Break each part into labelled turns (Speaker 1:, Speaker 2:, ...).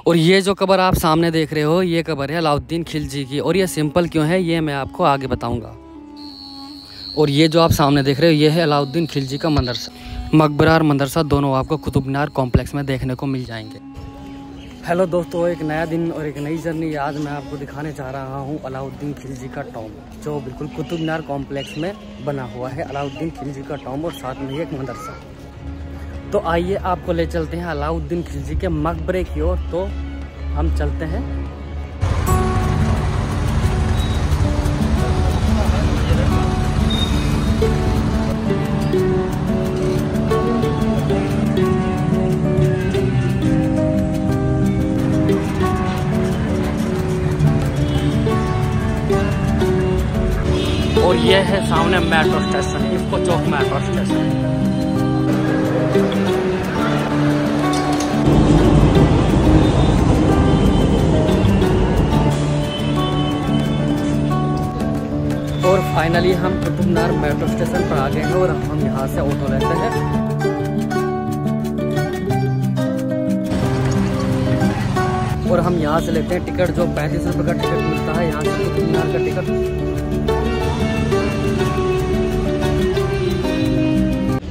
Speaker 1: और ये जो कब्र आप सामने देख रहे हो, ये कब्र है अलाउद्दीन खिलजी की। और ये सिंपल क्यों है ये मैं आपको आगे बताऊंगा। और ये जो आप सामने देख रहे हो, ये है अलाउद्दीन खिलजी का मदरसा। मकबरा और मदरसा दोनों आपको कुतुब मीनार कॉम्प्लेक्स में देखने को मिल जाएंगे। हेलो दोस्तों, एक नया दिन और एक नई जर्नी। आज मैं आपको दिखाने जा रहा हूँ अलाउद्दीन खिलजी का टॉम्ब, जो बिल्कुल कुतुब मीनार कॉम्प्लेक्स में बना हुआ है। अलाउद्दीन खिलजी का टॉम्ब और साथ में ही एक मदरसा। तो आइए आपको ले चलते हैं अलाउद्दीन खिलजी के मकबरे की ओर। तो हम चलते हैं। और ये है सामने मेट्रो स्टेशन, इफ्को चौक मेट्रो स्टेशन। और फाइनली हम कुतुब मीनार मेट्रो स्टेशन पर आ गए हैं और हम यहाँ से ऑटो लेते हैं। और हम यहाँ से लेते हैं टिकट, जो 35 रुपये का टिकट मिलता है यहाँ से कुतुब मीनार का टिकट।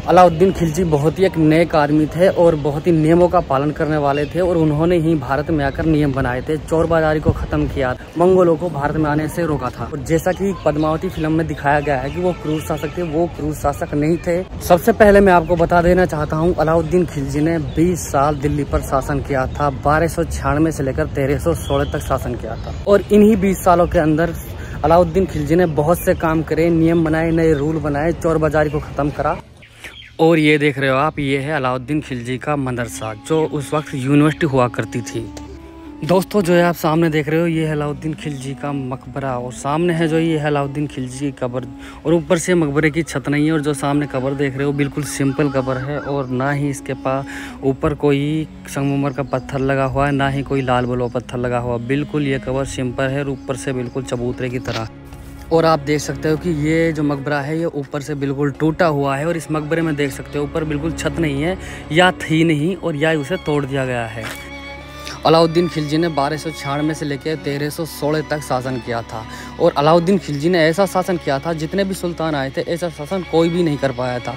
Speaker 1: अलाउद्दीन खिलजी बहुत ही एक नेक आदमी थे और बहुत ही नियमों का पालन करने वाले थे। और उन्होंने ही भारत में आकर नियम बनाए थे, चोरबाजारी को खत्म किया, मंगोलों को भारत में आने से रोका था। और जैसा कि पद्मावती फिल्म में दिखाया गया है कि वो क्रूर शासक थे, वो क्रूर शासक नहीं थे। सबसे पहले मैं आपको बता देना चाहता हूँ, अलाउद्दीन खिलजी ने 20 साल दिल्ली पर शासन किया था। 1296 से लेकर 1316 तक शासन किया था। और इन्हीं 20 सालों के अंदर अलाउद्दीन खिलजी ने बहुत से काम करे, नियम बनाए, नए रूल बनाए, चोरबाजारी को खत्म करा। और ये देख रहे हो आप, ये है अलाउद्दीन खिलजी का मदरसा, जो उस वक्त यूनिवर्सिटी हुआ करती थी। दोस्तों, जो है आप सामने देख रहे हो, ये है अलाउद्दीन खिलजी का मकबरा। और सामने है जो ये है अलाउद्दीन खिलजी की कब्र। और ऊपर से मकबरे की छत नहीं है। और जो सामने कब्र देख रहे हो, बिल्कुल सिंपल कब्र है। और ना ही इसके पास ऊपर कोई संगमरमर का पत्थर लगा हुआ है, ना ही कोई लाल बलुआ पत्थर लगा हुआ। बिल्कुल ये कब्र सिंपल है और ऊपर से बिल्कुल चबूतरे की तरह। और आप देख सकते हो कि ये जो मकबरा है, ये ऊपर से बिल्कुल टूटा हुआ है। और इस मकबरे में देख सकते हो ऊपर बिल्कुल छत नहीं है, या थी नहीं, और या उसे तोड़ दिया गया है। अलाउद्दीन खिलजी ने 1296 से लेकर 1316 तक शासन किया था। और अलाउद्दीन खिलजी ने ऐसा शासन किया था, जितने भी सुल्तान आए थे ऐसा शासन कोई भी नहीं कर पाया था।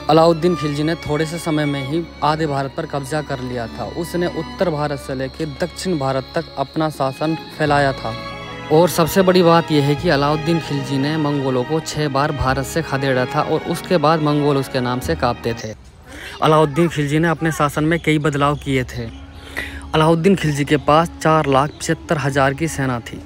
Speaker 1: अलाउद्दीन खिलजी ने थोड़े से समय में ही आधे भारत पर कब्जा कर लिया था। उसने उत्तर भारत से लेकर दक्षिण भारत तक अपना शासन फैलाया था। और सबसे बड़ी बात यह है कि अलाउद्दीन खिलजी ने मंगोलों को 6 बार भारत से खदेड़ा था। और उसके बाद मंगोल उसके नाम से कांपते थे। अलाउद्दीन खिलजी ने अपने शासन में कई बदलाव किए थे। अलाउद्दीन खिलजी के पास 4,75,000 की सेना थी।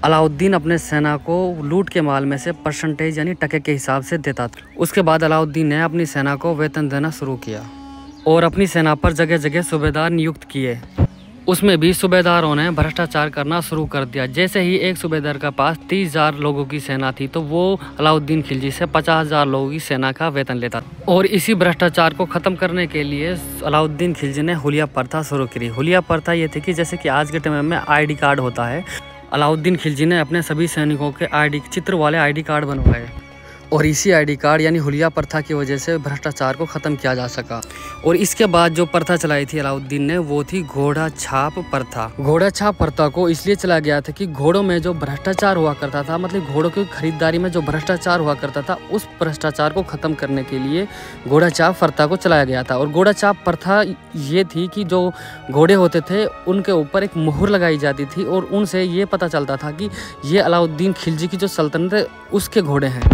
Speaker 1: अलाउद्दीन अपने सेना को लूट के माल में से परसेंटेज यानी टके के हिसाब से देता था। उसके बाद अलाउद्दीन ने अपनी सेना को वेतन देना शुरू किया और अपनी सेना पर जगह जगह सूबेदार नियुक्त किए। उसमें भी सूबेदारों ने भ्रष्टाचार करना शुरू कर दिया। जैसे ही एक सूबेदार के पास 30,000 लोगों की सेना थी, तो वो अलाउद्दीन खिलजी से 50,000 लोगों की सेना का वेतन लेता। और इसी भ्रष्टाचार को ख़त्म करने के लिए अलाउद्दीन खिलजी ने हुलिया प्रथा शुरू की। हुलिया प्रथा ये थी कि जैसे कि आज के टाइम में ID कार्ड होता है, अलाउद्दीन खिलजी ने अपने सभी सैनिकों के चित्र वाले ID कार्ड बनवाए। और इसी ID कार्ड यानी हुलिया प्रथा की वजह से भ्रष्टाचार को ख़त्म किया जा सका। और इसके बाद जो प्रथा चलाई थी अलाउद्दीन ने, वो थी घोड़ा छाप प्रथा। घोड़ा छाप प्रथा को इसलिए चला गया था कि घोड़ों में जो भ्रष्टाचार हुआ करता था, मतलब घोड़ों की खरीदारी में जो भ्रष्टाचार हुआ करता था, उस भ्रष्टाचार को ख़त्म करने के लिए घोड़ा छाप प्रथा को चलाया गया था। और घोड़ा छाप प्रथा ये थी कि जो घोड़े होते थे उनके ऊपर एक मुहर लगाई जाती थी। और उनसे ये पता चलता था कि ये अलाउद्दीन खिलजी की जो सल्तनत है उसके घोड़े हैं।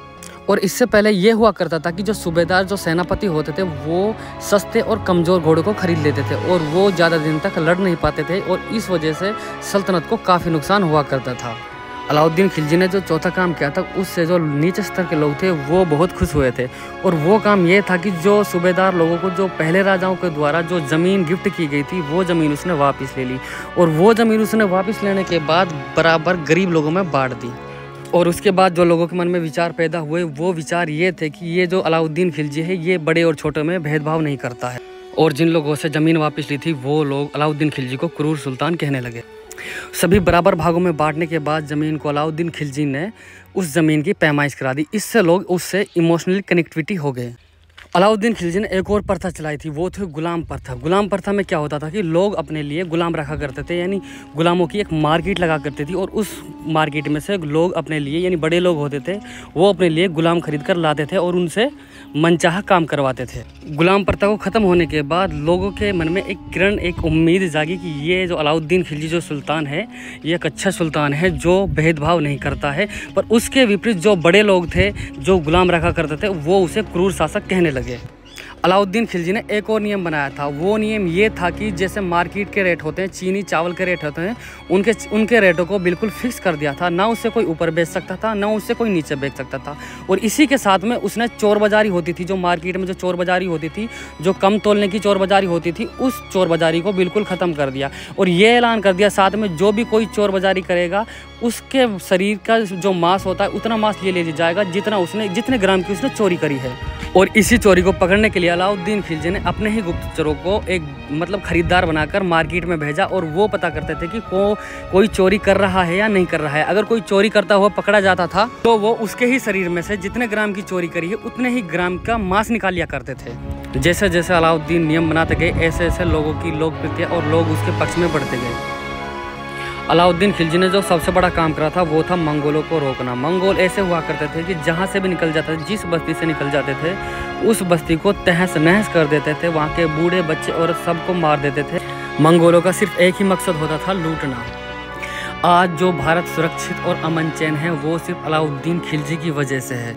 Speaker 1: और इससे पहले ये हुआ करता था कि जो सूबेदार, जो सेनापति होते थे, वो सस्ते और कमज़ोर घोड़ों को खरीद लेते थे और वो ज़्यादा दिन तक लड़ नहीं पाते थे। और इस वजह से सल्तनत को काफ़ी नुकसान हुआ करता था। अलाउद्दीन खिलजी ने जो चौथा काम किया था, उससे जो नीचे स्तर के लोग थे वो बहुत खुश हुए थे। और वो काम ये था कि जो सूबेदार लोगों को जो पहले राजाओं के द्वारा जो ज़मीन गिफ्ट की गई थी, वो ज़मीन उसने वापस ले ली। और वो ज़मीन उसने वापस लेने के बाद बराबर गरीब लोगों में बांट दी। और उसके बाद जो लोगों के मन में विचार पैदा हुए, वो विचार ये थे कि ये जो अलाउद्दीन खिलजी है, ये बड़े और छोटे में भेदभाव नहीं करता है। और जिन लोगों से ज़मीन वापस ली थी, वो लोग अलाउद्दीन खिलजी को क्रूर सुल्तान कहने लगे। सभी बराबर भागों में बांटने के बाद ज़मीन को अलाउद्दीन खिलजी ने उस ज़मीन की पैमाइश करा दी। इससे लोग उससे इमोशनली कनेक्टिविटी हो गए। अलाउद्दीन खिलजी ने एक और प्रथा चलाई थी, वो थी गुलाम प्रथा। गुलाम प्रथा में क्या होता था कि लोग अपने लिए गुलाम रखा करते थे, यानी गुलामों की एक मार्केट लगा करती थी और उस मार्केट में से लोग अपने लिए, यानी बड़े लोग होते थे, वो अपने लिए गुलाम खरीद कर लाते थे और उनसे मनचाहा काम करवाते थे। गुलाम प्रथा को ख़त्म होने के बाद लोगों के मन में एक किरण, एक उम्मीद जागी कि ये जो अलाउद्दीन खिलजी जो सुल्तान है, ये एक अच्छा सुल्तान है जो भेदभाव नहीं करता है। पर उसके विपरीत जो बड़े लोग थे जो गुलाम रखा करते थे, वो उसे क्रूर शासक कहने लगे। अलाउद्दीन खिलजी ने एक और नियम बनाया था। वो नियम ये था कि जैसे मार्केट के रेट होते हैं, चीनी चावल के रेट होते हैं, उनके रेटों को बिल्कुल फिक्स कर दिया था। ना उससे कोई ऊपर बेच सकता था, ना उससे कोई नीचे बेच सकता था। और इसी के साथ में उसने चोर बाजारी होती थी, जो मार्केट में जो चोर बाजारी होती थी, जो कम तोलने की चोर बाजारी होती थी, उस चोर बाजारी को बिल्कुल ख़त्म कर दिया। और ये ऐलान कर दिया साथ में, जो भी कोई चोर बाजारी करेगा उसके शरीर का जो मांस होता है उतना मांस ले लिया जाएगा जितने ग्राम की उसने चोरी करी है। और इसी चोरी को पकड़ने के लिए अलाउद्दीन खिलजी ने अपने ही गुप्तचरों को एक खरीदार बनाकर मार्केट में भेजा और वो पता करते थे कि कोई चोरी कर रहा है या नहीं कर रहा है। अगर कोई चोरी करता हुआ पकड़ा जाता था तो वो उसके ही शरीर में से जितने ग्राम की चोरी करी है उतने ही ग्राम का मांस निकाल लिया करते थे। जैसे जैसे अलाउद्दीन नियम बनाते गए, ऐसे ऐसे लोगों की लोकप्रियता और लोग उसके पक्ष में बढ़ते गए। अलाउद्दीन खिलजी ने जो सबसे बड़ा काम करा था वो था मंगोलों को रोकना। मंगोल ऐसे हुआ करते थे कि जहाँ से भी निकल जाते थे, जिस बस्ती से निकल जाते थे, उस बस्ती को तहस नहस कर देते थे। वहाँ के बूढ़े बच्चे और सबको मार देते थे। मंगोलों का सिर्फ एक ही मकसद होता था, लूटना। आज जो भारत सुरक्षित और अमन चैन है वो सिर्फ अलाउद्दीन खिलजी की वजह से है।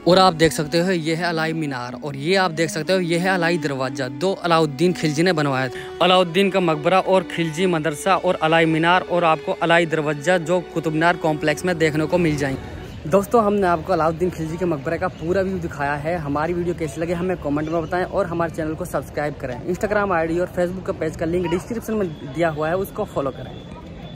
Speaker 1: और आप देख सकते हो ये है अलाई मीनार और ये आप देख सकते हो ये है अलाई दरवाज़ा, दो अलाउद्दीन खिलजी ने बनवाया था। अलाउद्दीन का मकबरा और खिलजी मदरसा और अलाई मीनार और आपको अलाई दरवाज़ा जो कुतुब मीनार कॉम्प्लेक्स में देखने को मिल जाएंगे। दोस्तों, हमने आपको अलाउद्दीन खिलजी के मकबरे का पूरा व्यू दिखाया है। हमारी वीडियो कैसी लगे हमें कमेंट में बताएं और हमारे चैनल को सब्सक्राइब करें। इंस्टाग्राम आईडी और फेसबुक का पेज का लिंक डिस्क्रिप्शन में दिया हुआ है, उसको फॉलो करें।